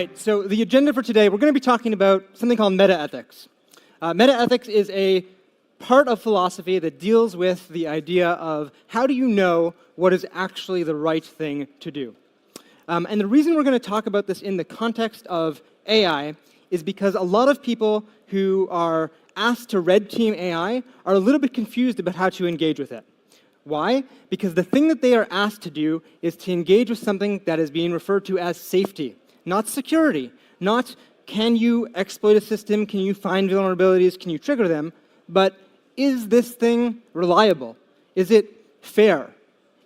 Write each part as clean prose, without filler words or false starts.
right, so the agenda for today, we're going to be talking about something called meta-ethics. Meta-ethics is a part of philosophy that deals with the idea of how do you know what is actually the right thing to do. And the reason we're going to talk about this in the context of AI is because a lot of people who are asked to red team AI are a little bit confused about how to engage with it. Why? Because the thing that they are asked to do is to engage with something that is being referred to as safety, not security, not can you exploit a system, can you find vulnerabilities, can you trigger them, but is this thing reliable? Is it fair?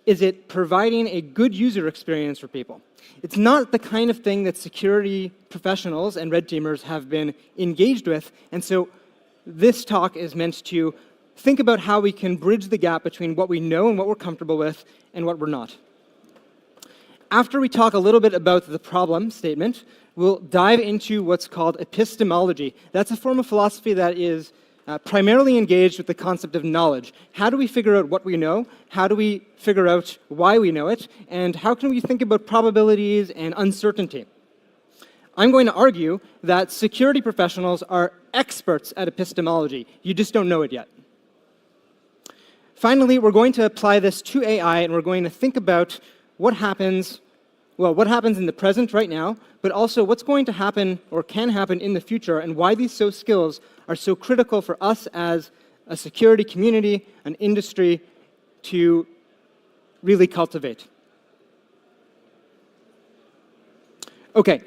Is it providing a good user experience for people? It's not the kind of thing that security professionals and red teamers have been engaged with, and so this talk is meant to think about how we can bridge the gap between what we know and what we're comfortable with and what we're not. After we talk a little bit about the problem statement, we'll dive into what's called epistemology. That's a form of philosophy that is primarily engaged with the concept of knowledge. How do we figure out what we know? How do we figure out why we know it? And how can we think about probabilities and uncertainty? I'm going to argue that security professionals are experts at epistemology. You just don't know it yet. Finally, we're going to apply this to AI, and we're going to think about what happens in the present right now, but also what's going to happen or can happen in the future, and why these skills are so critical for us as a security community, an industry, to really cultivate. Okay,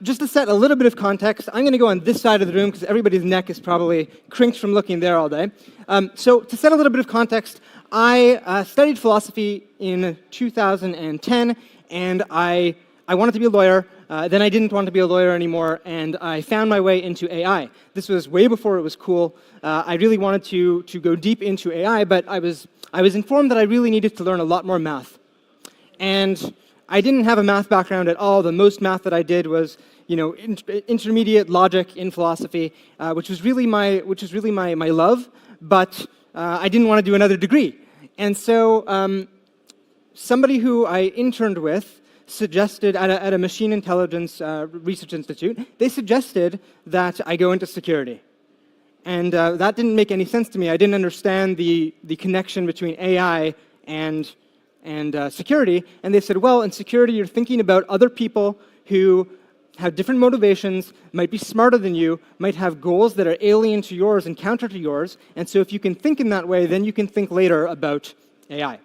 just to set a little bit of context, I'm going to go on this side of the room because everybody's neck is probably crinked from looking there all day. So to set a little bit of context, I studied philosophy in 2010, and I wanted to be a lawyer. Then I didn't want to be a lawyer anymore, and I found my way into AI. This was way before it was cool. I really wanted to go deep into AI, but I was informed that I really needed to learn a lot more math. And I didn't have a math background at all. The most math that I did was, intermediate logic in philosophy, which was really my love. But I didn't want to do another degree, and so somebody who I interned with suggested at a machine intelligence research institute. They suggested that I go into security, and that didn't make any sense to me. I didn't understand the connection between AI and security, and they said, well, in security, you're thinking about other people who have different motivations, might be smarter than you, might have goals that are alien to yours and counter to yours, and so if you can think in that way, then you can think later about AI.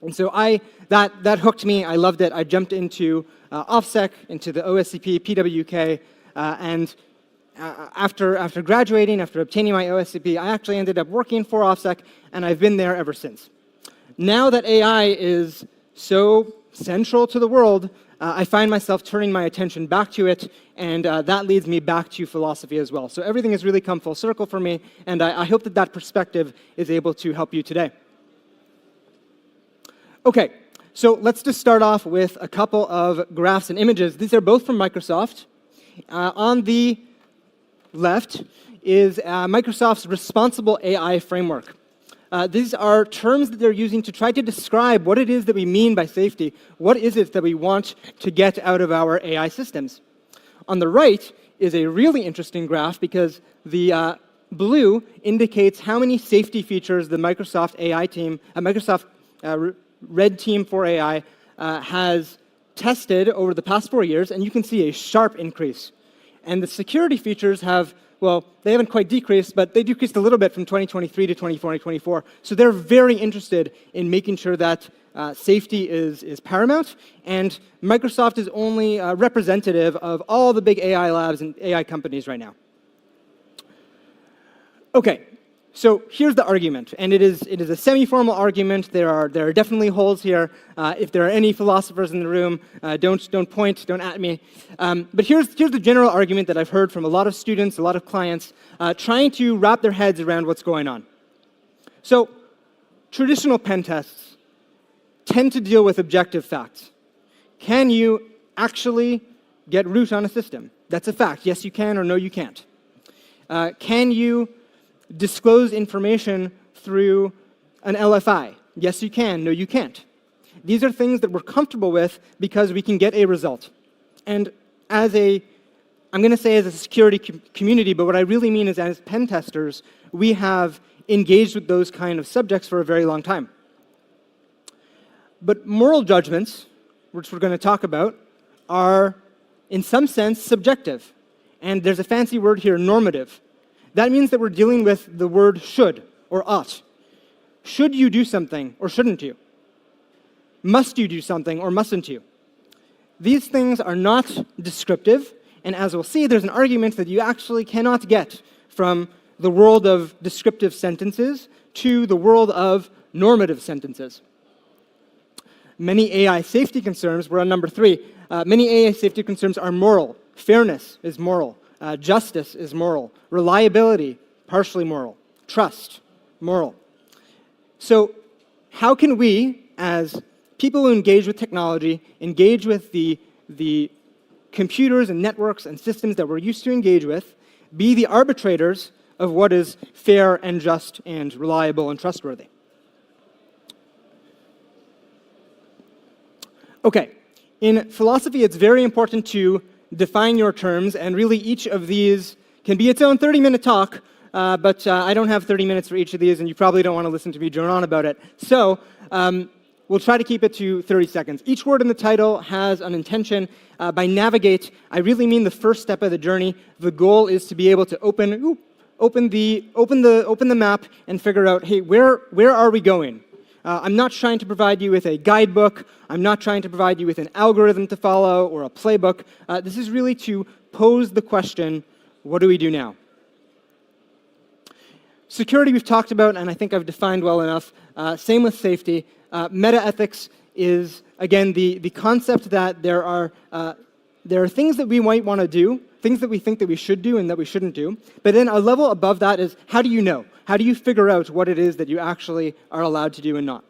And so that hooked me. I loved it. I jumped into OffSec, into the OSCP, PWK, and after graduating, after obtaining my OSCP, I actually ended up working for OffSec, and I've been there ever since. Now that AI is so central to the world, I find myself turning my attention back to it, and that leads me back to philosophy as well. So everything has really come full circle for me, and I hope that perspective is able to help you today. Okay, so let's just start off with a couple of graphs and images. These are both from Microsoft. On the left is Microsoft's responsible AI framework. These are terms that they're using to try to describe what it is that we mean by safety. What is it that we want to get out of our AI systems? On the right is a really interesting graph because the blue indicates how many safety features the Microsoft AI team, Microsoft Red Team for AI, has tested over the past 4 years, and you can see a sharp increase. And the security features have, well, they haven't quite decreased, but they decreased a little bit from 2023 to 2024. So they're very interested in making sure that safety is paramount, and Microsoft is only representative of all the big AI labs and AI companies right now. Okay, so here's the argument, and it is a semi-formal argument. There are definitely holes here. If there are any philosophers in the room, don't point, don't at me. But here's the general argument that I've heard from a lot of students, a lot of clients, trying to wrap their heads around what's going on. So traditional pen tests tend to deal with objective facts. Can you actually get root on a system? That's a fact. Yes, you can, or no, you can't. Can you disclose information through an LFI? Yes, you can. No, you can't. These are things that we're comfortable with because we can get a result. And I'm going to say as a security community, but what I really mean is as pen testers, we have engaged with those kind of subjects for a very long time. But moral judgments, which we're going to talk about, are in some sense subjective. And there's a fancy word here, normative. That means that we're dealing with the word should or ought. Should you do something or shouldn't you? Must you do something or mustn't you? These things are not descriptive, and as we'll see, there's an argument that you actually cannot get from the world of descriptive sentences to the world of normative sentences. Many AI safety concerns, we're on number 3, many AI safety concerns are moral. Fairness is moral. Justice is moral. Reliability, partially moral. Trust, moral. So how can we, as people who engage with technology, engage with the computers and networks and systems that we're used to engage with, be the arbitrators of what is fair and just and reliable and trustworthy? Okay, in philosophy, it's very important to define your terms, and really each of these can be its own 30-minute talk, but I don't have 30 minutes for each of these, and you probably don't want to listen to me drone on about it. So we'll try to keep it to 30 seconds. Each word in the title has an intention. By navigate, I really mean the first step of the journey. The goal is to be able to open the map and figure out, hey, where are we going? I'm not trying to provide you with a guidebook. I'm not trying to provide you with an algorithm to follow or a playbook. This is really to pose the question, what do we do now? Security we've talked about, and I think I've defined well enough. Same with safety. Meta-ethics is, again, the concept that there are things that we might want to do, things that we think that we should do and that we shouldn't do. But then a level above that is, how do you know? How do you figure out what it is that you actually are allowed to do and not?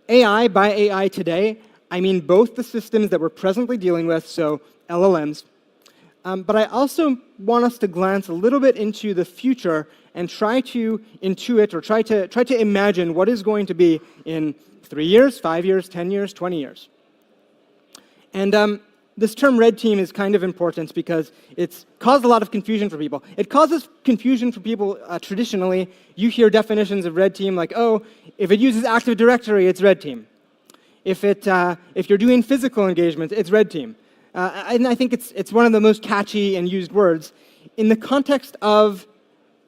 AI, by AI today, I mean both the systems that we're presently dealing with, so LLMs, but I also want us to glance a little bit into the future and try to intuit or try to imagine what is going to be in 3 years, 5 years, 10 years, 20 years. And this term red team is kind of important because it's caused a lot of confusion for people. It causes confusion for people traditionally. You hear definitions of red team like, oh, if it uses Active Directory, it's red team. If you're doing physical engagement, it's red team. And I think it's one of the most catchy and used words. In the context of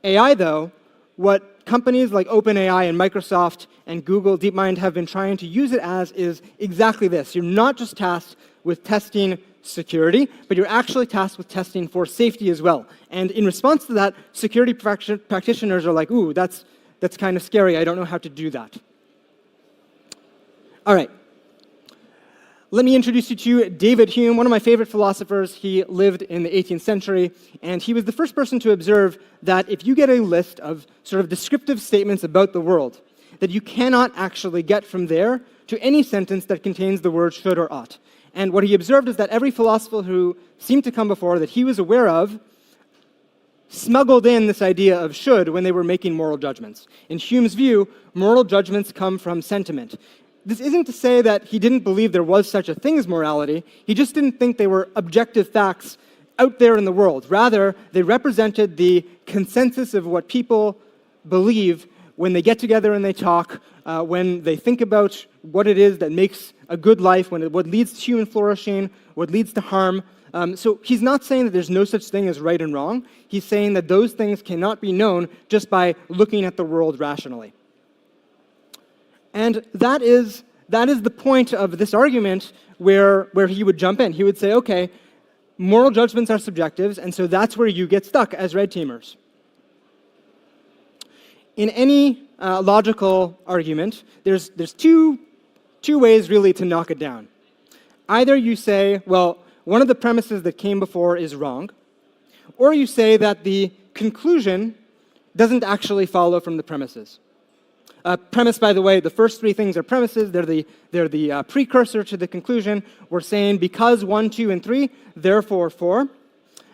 AI, though, what companies like OpenAI and Microsoft and Google DeepMind have been trying to use it as is exactly this. You're not just tasked with testing security, but you're actually tasked with testing for safety as well. And in response to that, security practitioners are like, ooh, that's kind of scary. I don't know how to do that. All right. Let me introduce you to David Hume, one of my favorite philosophers. He lived in the 18th century, and he was the first person to observe that if you get a list of sort of descriptive statements about the world, that you cannot actually get from there to any sentence that contains the word should or ought. And what he observed is that every philosopher who seemed to come before that he was aware of smuggled in this idea of should when they were making moral judgments. In Hume's view, moral judgments come from sentiment. This isn't to say that he didn't believe there was such a thing as morality. He just didn't think they were objective facts out there in the world. Rather, they represented the consensus of what people believe when they get together and they talk, when they think about what it is that makes a good life, what leads to human flourishing, what leads to harm. So he's not saying that there's no such thing as right and wrong. He's saying that those things cannot be known just by looking at the world rationally. And that is the point of this argument where he would jump in. He would say, okay, moral judgments are subjectives, and so that's where you get stuck as red teamers. In any logical argument, there's two ways really to knock it down. Either you say, well, one of the premises that came before is wrong, or you say that the conclusion doesn't actually follow from the premises. Premise, by the way, the first three things are premises. They're the precursor to the conclusion. We're saying because 1, 2, and 3, therefore 4.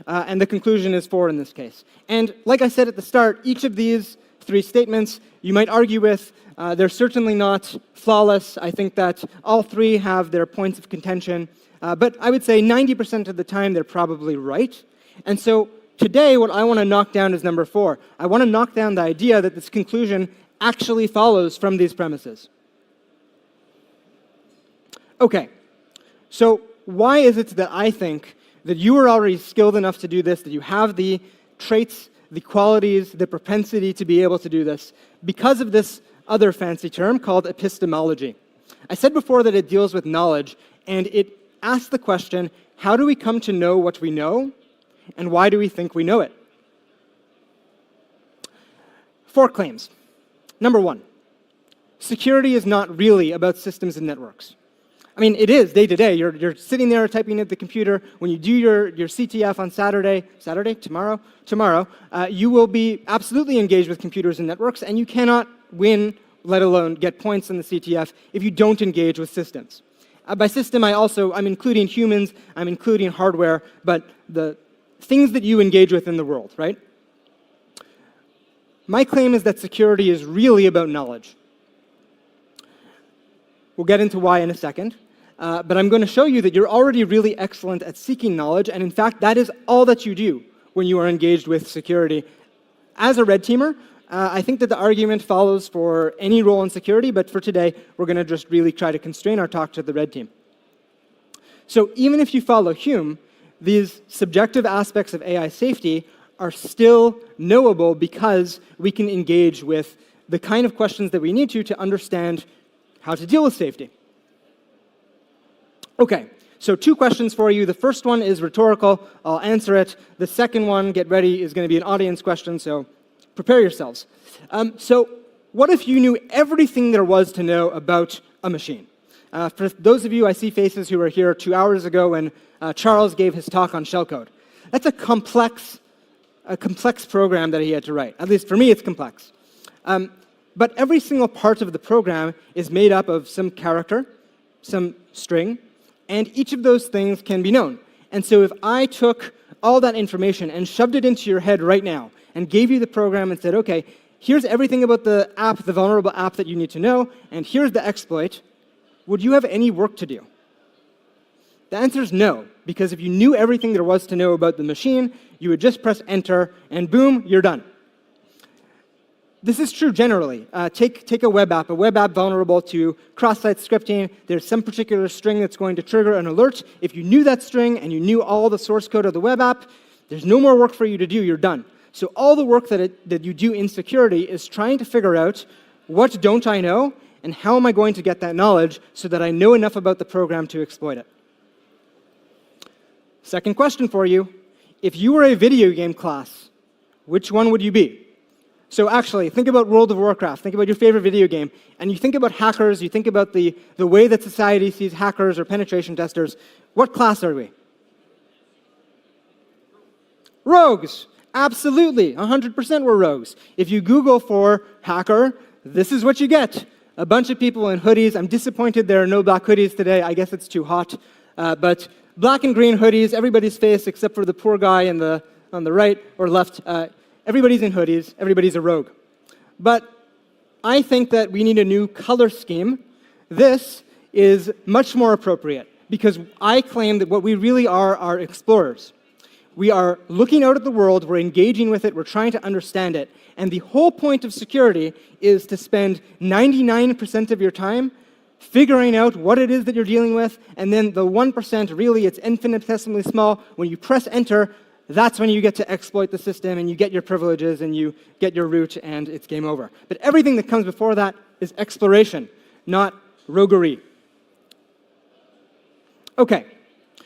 And the conclusion is 4 in this case. And like I said at the start, each of these 3 statements you might argue with. They're certainly not flawless. I think that all 3 have their points of contention. but I would say 90% of the time they're probably right. And so today what I want to knock down is number 4. I want to knock down the idea that this conclusion actually follows from these premises. Okay, so why is it that I think that you are already skilled enough to do this, that you have the traits, the qualities, the propensity to be able to do this, because of this other fancy term called epistemology? I said before that it deals with knowledge, and it asks the question, how do we come to know what we know, and why do we think we know it? 4 claims. Number 1, security is not really about systems and networks. I mean, it is day to day. You're sitting there typing at the computer. When you do your CTF on tomorrow, you will be absolutely engaged with computers and networks, and you cannot win, let alone get points in the CTF, if you don't engage with systems. By system, I'm including humans, I'm including hardware, but the things that you engage with in the world, right? My claim is that security is really about knowledge. We'll get into why in a second. But I'm going to show you that you're already really excellent at seeking knowledge, and in fact, that is all that you do when you are engaged with security. As a red teamer, I think that the argument follows for any role in security, but for today, we're going to just really try to constrain our talk to the red team. So even if you follow Hume, these subjective aspects of AI safety are still knowable because we can engage with the kind of questions that we need to understand how to deal with safety. Okay, so 2 questions for you. The first one is rhetorical. I'll answer it. The second one, get ready, is going to be an audience question, so prepare yourselves. So what if you knew everything there was to know about a machine? For those of you, I see faces who were here 2 hours ago when Charles gave his talk on shellcode. That's a complex program that he had to write. At least for me, it's complex. But every single part of the program is made up of some character, some string, and each of those things can be known. And so if I took all that information and shoved it into your head right now and gave you the program and said, okay, here's everything about the app, the vulnerable app that you need to know, and here's the exploit, would you have any work to do? The answer is no, because if you knew everything there was to know about the machine, you would just press enter, and boom, you're done. This is true generally. Take a web app vulnerable to cross-site scripting. There's some particular string that's going to trigger an alert. If you knew that string and you knew all the source code of the web app, there's no more work for you to do. You're done. So all the work that you do in security is trying to figure out what don't I know and how am I going to get that knowledge so that I know enough about the program to exploit it. Second question for you. If you were a video game class, which one would you be? So actually, think about World of Warcraft, think about your favorite video game, and you think about hackers, you think about the way that society sees hackers or penetration testers. What class are we? Rogues. Absolutely, 100% we're rogues. If you Google for hacker, this is what you get. A bunch of people in hoodies. I'm disappointed there are no black hoodies today. I guess it's too hot. But black and green hoodies, everybody's face except for the poor guy on the right or left. Everybody's in hoodies, everybody's a rogue. But I think that we need a new color scheme. This is much more appropriate because I claim that what we really are explorers. We are looking out at the world, we're engaging with it, we're trying to understand it. And the whole point of security is to spend 99% of your time figuring out what it is that you're dealing with, and then the 1%, really, it's infinitesimally small. When you press enter, that's when you get to exploit the system and you get your privileges and you get your root and it's game over. But everything that comes before that is exploration, not roguery. Okay,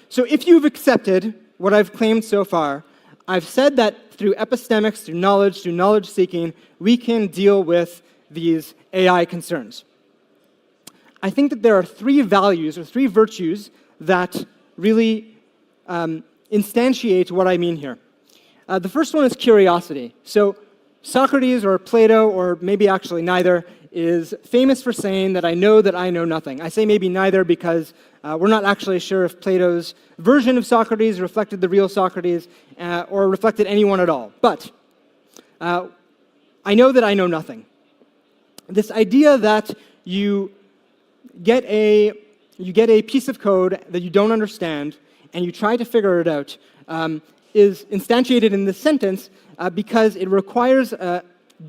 so if you've accepted what I've claimed so far, I've said that through epistemics, through knowledge seeking, we can deal with these AI concerns. I think that there are 3 values or 3 virtues that really instantiate what I mean here. The first one is curiosity. So Socrates or Plato, or maybe actually neither, is famous for saying that I know nothing. I say maybe neither because we're not actually sure if Plato's version of Socrates reflected the real Socrates or reflected anyone at all. But I know that I know nothing. This idea that you get a you get a piece of code that you don't understand, and you try to figure it out, is instantiated in this sentence because it requires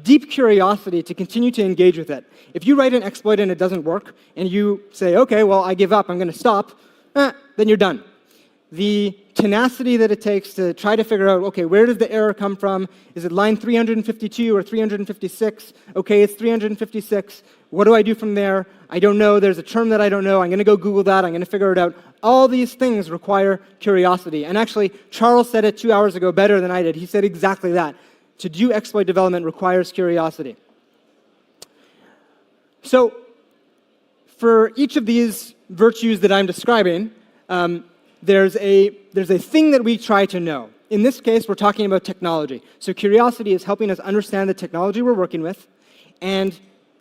deep curiosity to continue to engage with it. If you write an exploit and it doesn't work, and you say, okay, well, I give up, I'm going to stop, then you're done. The tenacity that it takes to try to figure out, okay, where does the error come from? Is it line 352 or 356? Okay, it's 356. What do I do from there? I don't know. There's a term that I don't know. I'm going to go Google that. I'm going to figure it out. All these things require curiosity. And actually, Charles said it 2 hours ago better than I did. He said exactly that. To do exploit development requires curiosity. So, for each of these virtues that I'm describing, there's a thing that we try to know. In this case, we're talking about technology. So curiosity is helping us understand the technology we're working with, and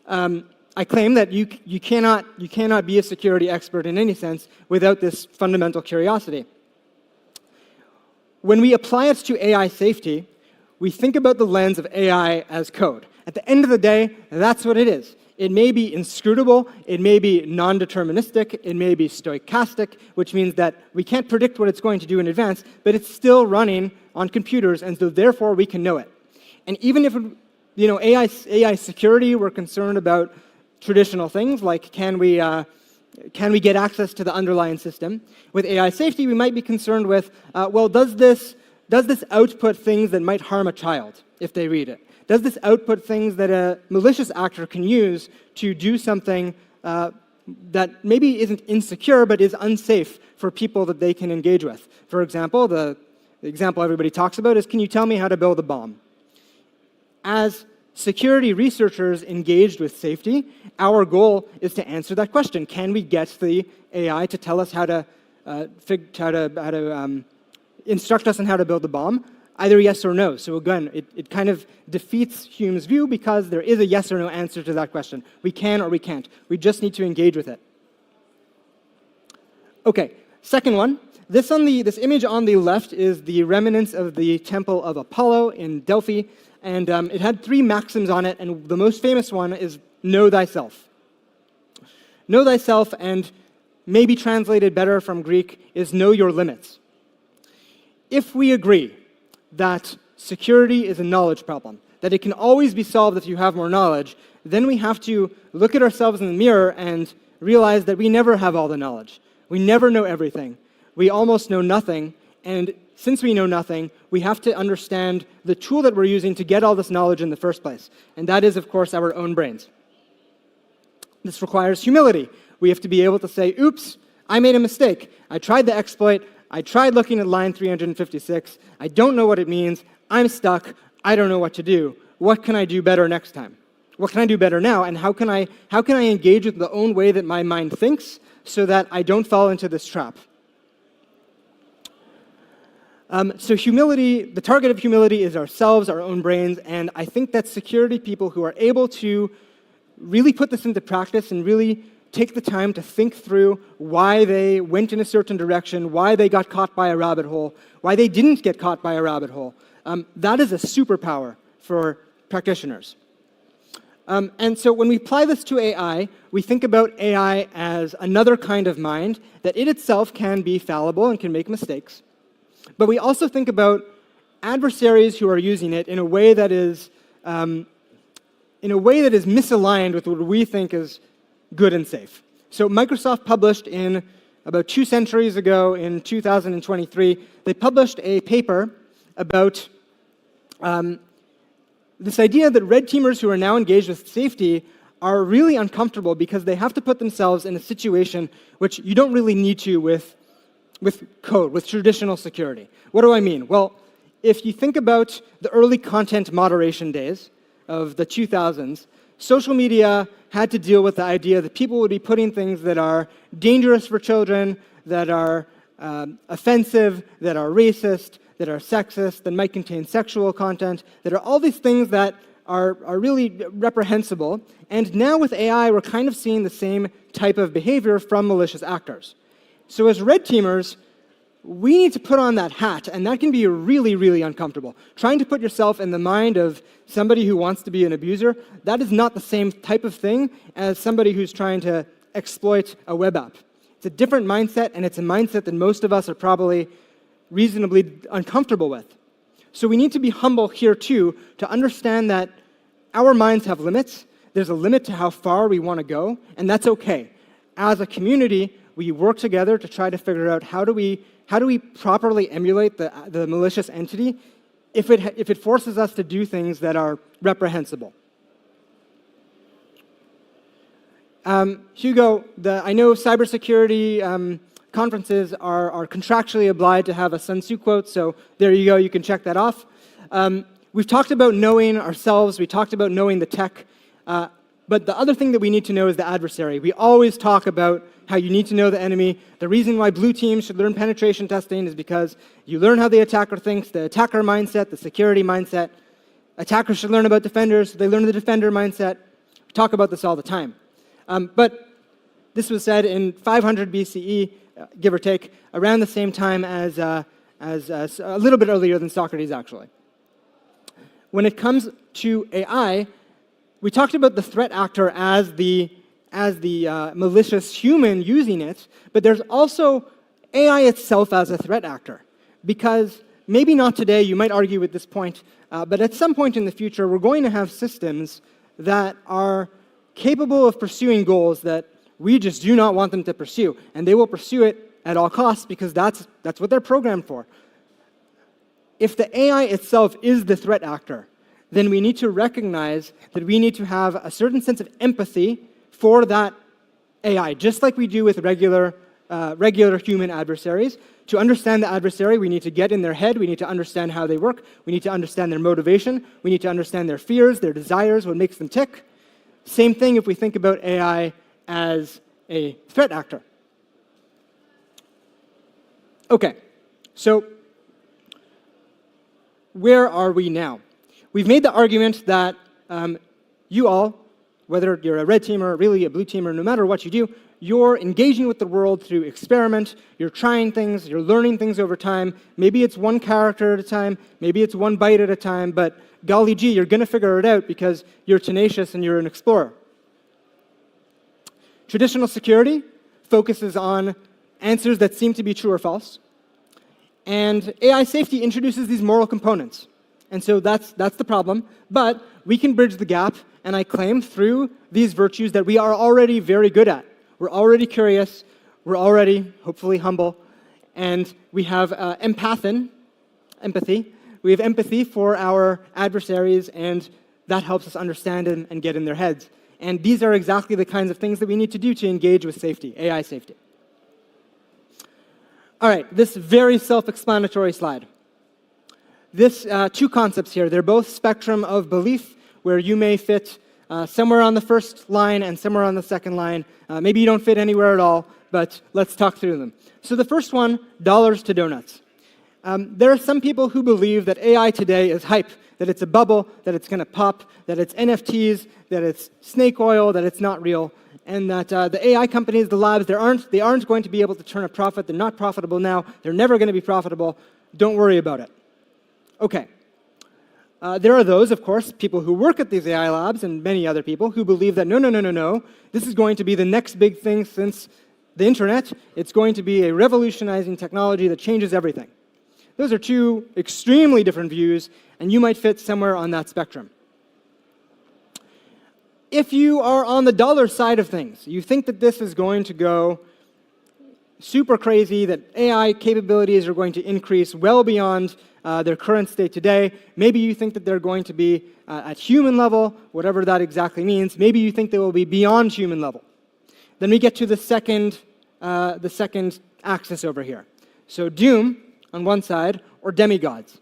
I claim that you cannot be a security expert in any sense without this fundamental curiosity. When we apply it to AI safety, we think about the lens of AI as code. At the end of the day, that's what it is. It may be inscrutable, it may be non-deterministic, it may be stochastic, which means that we can't predict what it's going to do in advance, but it's still running on computers, and so therefore we can know it. And even if, AI security, we're concerned about traditional things like can we get access to the underlying system. With AI safety, we might be concerned with, well, does this output things that might harm a child if they read it? Does this output things that a malicious actor can use to do something that maybe isn't insecure but is unsafe for people that they can engage with? For example, the example everybody talks about is, can you tell me how to build a bomb? As security researchers engaged with safety, our goal is to answer that question. Can we get the AI to tell us how to instruct us on how to build a bomb? Either yes or no. So again, it kind of defeats Hume's view because there is a yes or no answer to that question. We can or we can't. We just need to engage with it. Okay, second one. This image on the left is the remnants of the Temple of Apollo in Delphi, and it had 3 maxims on it, and the most famous one is know thyself. Know thyself, and maybe translated better from Greek, is know your limits. If we agree that security is a knowledge problem, that it can always be solved if you have more knowledge, then we have to look at ourselves in the mirror and realize that we never have all the knowledge. We never know everything. We almost know nothing, and since we know nothing, we have to understand the tool that we're using to get all this knowledge in the first place, and that is, of course, our own brains. This requires humility. We have to be able to say, oops, I made a mistake. I tried the exploit. I tried looking at line 356. I don't know what it means. I'm stuck. I don't know what to do. What can I do better next time? What can I do better now? And how can I engage with the own way that my mind thinks so that I don't fall into this trap? So humility, the target of humility is ourselves, our own brains, and I think that security people who are able to really put this into practice and really take the time to think through why they went in a certain direction, why they got caught by a rabbit hole, why they didn't get caught by a rabbit hole. That is a superpower for practitioners. And so when we apply this to AI, we think about AI as another kind of mind, that it itself can be fallible and can make mistakes. But we also think about adversaries who are using it in a way that is misaligned with what we think is good and safe. So Microsoft published in about 2 centuries ago, in 2023, they published a paper about this idea that red teamers who are now engaged with safety are really uncomfortable because they have to put themselves in a situation which you don't really need to with code, with traditional security. What do I mean? Well, if you think about the early content moderation days of the 2000s, social media had to deal with the idea that people would be putting things that are dangerous for children, that are offensive, that are racist, that are sexist, that might contain sexual content, that are all these things that are really reprehensible. And now with AI, we're kind of seeing the same type of behavior from malicious actors. So as red teamers, we need to put on that hat, and that can be really, really uncomfortable. Trying to put yourself in the mind of somebody who wants to be an abuser, that is not the same type of thing as somebody who's trying to exploit a web app. It's It's a different mindset, and it's a mindset that most of us are probably reasonably uncomfortable with. So we need to be humble here too, to understand that our minds have limits. There's a limit to how far we want to go, and that's okay. As a community, we work together to try to figure out how do we properly emulate the malicious entity if it forces us to do things that are reprehensible. Hugo, I know cybersecurity conferences are contractually obliged to have a Sun Tzu quote, so there you go, you can check that off. We've talked about knowing ourselves, we talked about knowing the tech, but the other thing that we need to know is the adversary. We always talk about how you need to know the enemy. The reason why blue teams should learn penetration testing is because you learn how the attacker thinks, the attacker mindset, the security mindset. Attackers should learn about defenders, so they learn the defender mindset. We talk about this all the time. But this was said in 500 BCE, give or take, around the same time as a little bit earlier than Socrates, actually. When it comes to AI, we talked about the threat actor as the malicious human using it, but there's also AI itself as a threat actor. Because maybe not today, you might argue at this point, but at some point in the future, we're going to have systems that are capable of pursuing goals that we just do not want them to pursue. And they will pursue it at all costs because that's what they're programmed for. If the AI itself is the threat actor, then we need to recognize that we need to have a certain sense of empathy for that AI, just like we do with regular human adversaries. To understand the adversary, we need to get in their head, we need to understand how they work, we need to understand their motivation, we need to understand their fears, their desires, what makes them tick. Same thing if we think about AI as a threat actor. Okay, so where are we now? We've made the argument that you all, whether you're a red teamer, really a blue teamer, no matter what you do, you're engaging with the world through experiment, you're trying things, you're learning things over time. Maybe it's one character at a time, maybe it's one byte at a time, but golly gee, you're going to figure it out because you're tenacious and you're an explorer. Traditional security focuses on answers that seem to be true or false. And AI safety introduces these moral components. And so that's the problem. But we can bridge the gap, and I claim through these virtues that we are already very good at. We're already curious, we're already hopefully humble, and we have empathy. We have empathy for our adversaries, and that helps us understand and get in their heads. And these are exactly the kinds of things that we need to do to engage with safety, AI safety. All right, this very self-explanatory slide. This two concepts here, they're both spectrum of belief, where you may fit somewhere on the first line and somewhere on the second line. Maybe you don't fit anywhere at all, but let's talk through them. So the first one, dollars to donuts. There are some people who believe that AI today is hype, that it's a bubble, that it's going to pop, that it's NFTs, that it's snake oil, that it's not real, and that the AI companies, the labs, they aren't going to be able to turn a profit. They're not profitable now. They're never going to be profitable. Don't worry about it. Okay. There are those, of course, people who work at these AI labs and many other people who believe that no. This is going to be the next big thing since the internet. It's going to be a revolutionizing technology that changes everything. Those are two extremely different views, and you might fit somewhere on that spectrum. If you are on the dollar side of things, you think that this is going to go super crazy, that AI capabilities are going to increase well beyond their current state today. Maybe you think that they're going to be at human level, whatever that exactly means. Maybe you think they will be beyond human level. Then we get to the second axis over here. So doom on one side, or demigods.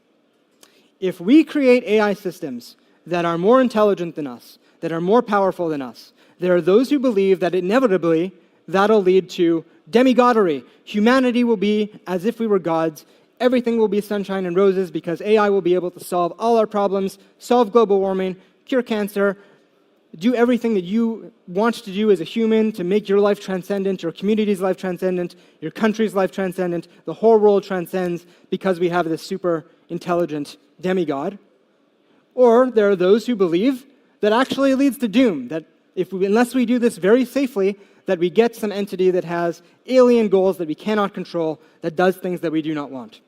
If we create AI systems that are more intelligent than us, that are more powerful than us, there are those who believe that inevitably that'll lead to demigodery. Humanity will be as if we were gods. Everything will be sunshine and roses because AI will be able to solve all our problems, solve global warming, cure cancer, do everything that you want to do as a human to make your life transcendent, your community's life transcendent, your country's life transcendent. The whole world transcends because we have this super intelligent demigod. Or there are those who believe that actually leads to doom, that unless we do this very safely, that we get some entity that has alien goals that we cannot control, that does things that we do not want.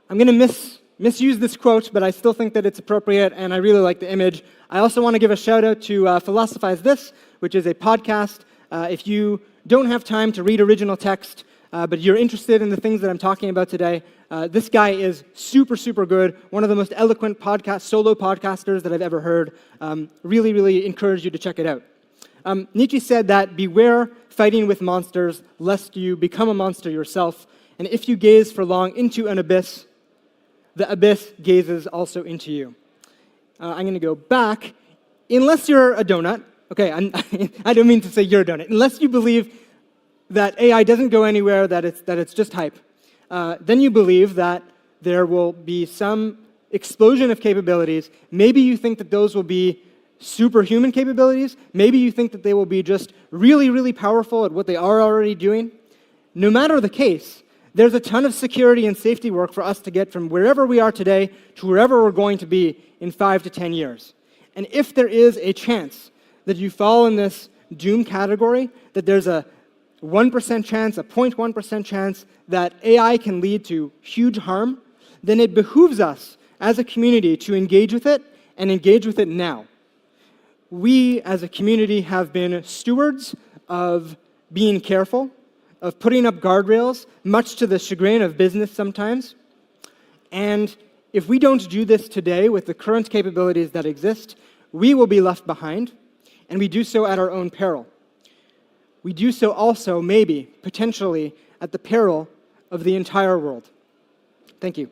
I'm going to misuse this quote, but I still think that it's appropriate, and I really like the image. I also want to give a shout-out to Philosophize This, which is a podcast. If you don't have time to read original text, but you're interested in the things that I'm talking about today, this guy is super, super good. One of the most eloquent solo podcasters that I've ever heard. Really, really encourage you to check it out. Nietzsche said that beware fighting with monsters, lest you become a monster yourself. And if you gaze for long into an abyss, the abyss gazes also into you. I'm going to go back. Unless you're a donut, okay, I don't mean to say you're a donut. Unless you believe that AI doesn't go anywhere, that it's just hype, then you believe that there will be some explosion of capabilities. Maybe you think that those will be superhuman capabilities. Maybe you think that they will be just really, really powerful at what they are already doing. No matter the case, there's a ton of security and safety work for us to get from wherever we are today to wherever we're going to be in 5 to 10 years. And if there is a chance that you fall in this doom category, that there's a 1% chance, a 0.1% chance that AI can lead to huge harm, then it behooves us as a community to engage with it and engage with it now. We as a community have been stewards of being careful, of putting up guardrails, much to the chagrin of business sometimes. And if we don't do this today with the current capabilities that exist, we will be left behind, and we do so at our own peril. We do so also, maybe, potentially, at the peril of the entire world. Thank you.